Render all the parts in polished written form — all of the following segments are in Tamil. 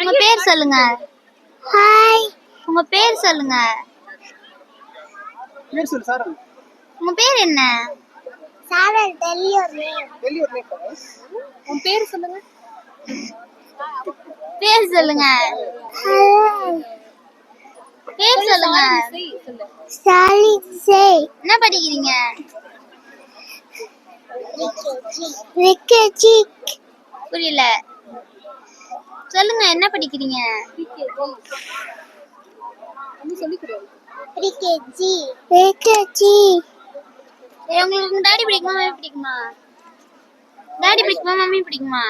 உங்க பேர் சொல்லுங்க. ஹாய். உங்க பேர் சொல்லுங்க. பேர் சொல்லு சாரல். உங்க பேர் என்ன? சாரல். டெல்லியூர் நேம். டெல்லியூர் நேம். உன் பேர் சொல்லுங்க. பேர் சொல்லுங்க. ஹாய். பேர் சொல்லுங்க. சாலிசே. என்ன படிக்கிறீங்க? விக்கேஜி. புரியல. சொல்லுங்க என்ன படிக்கிறீங்க? விக்கேஜி. விக்கேஜி. உங்களுக்கு டாடி பிடிக்குமா மம்மி பிடிக்குமா? டாடி பிடிக்குமா மம்மி பிடிக்குமா?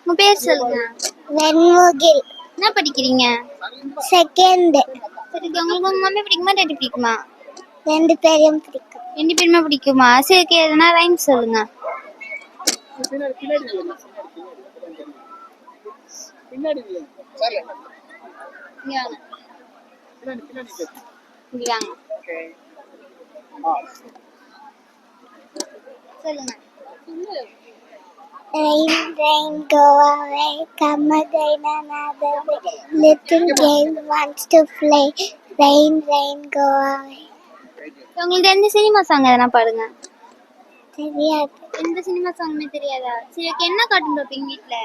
உங்க பேர் சொல்லுங்க. வெண்முகில். என்ன படிக்கிறீங்க? செகண்ட். சரி, உங்களுக்கு உங்க மம்மி பிடிக்குமா டாடி பிடிக்குமா? ரெண்டு பேரையும் பிடிக்கும். ரெண்டு பேருமே பிடிக்குமா? சரி, எதனா ரைம் சொல்லுங்க. பின்னாடி சாரல். இங்க வாங்க. இங்க வாங்க. சொல்லுங்க. Rain, rain, go away, come again another day. Little game wants to play. Rain, rain, go away. உங்களுக்கு எந்த சினிமா சாங் எதனா பாடுங்க. தெரியாது. எந்த சினிமா சாங்குமே தெரியாதா? சரி, ஓகே. என்ன கார்ட்டூன் பார்ப்பீங்க வீட்ல?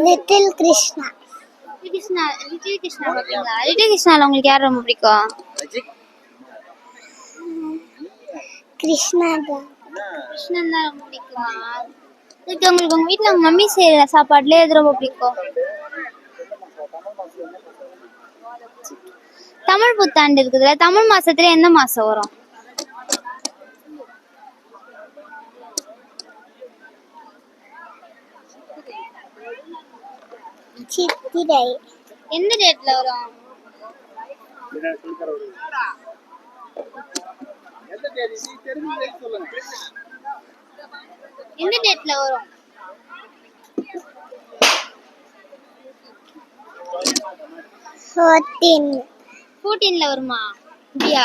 லிட்டில் கிருஷ்ணா. லிட்டில் கிருஷ்ணா பார்ப்பீங்களா? லிட்டில் கிருஷ்ணால உங்களுக்கு யார் ரொம்ப பிடிக்கும்? கிருஷ்ணா தான். கிருஷ்ணன் தான் ரொம்ப பிடிக்குமா? சரி, உங்களுக்கு உங்க வீட்ல உங்க மம்மி செய்யற சாப்பாடுல எது ரொம்ப பிடிக்கும்? தமிழ் புத்தாண்டு இருக்குதுல்ல, தமிழ் மாசத்துல எந்த மாசம் வரும்? சித்திரை. எந்த டேட்ல வரும்? எந்த டேட்ல வரும்? 14ல வருமா? அப்படியா?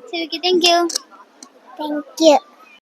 சரி, ஓகே. தேங்க்யூ. தேங்க்யூ.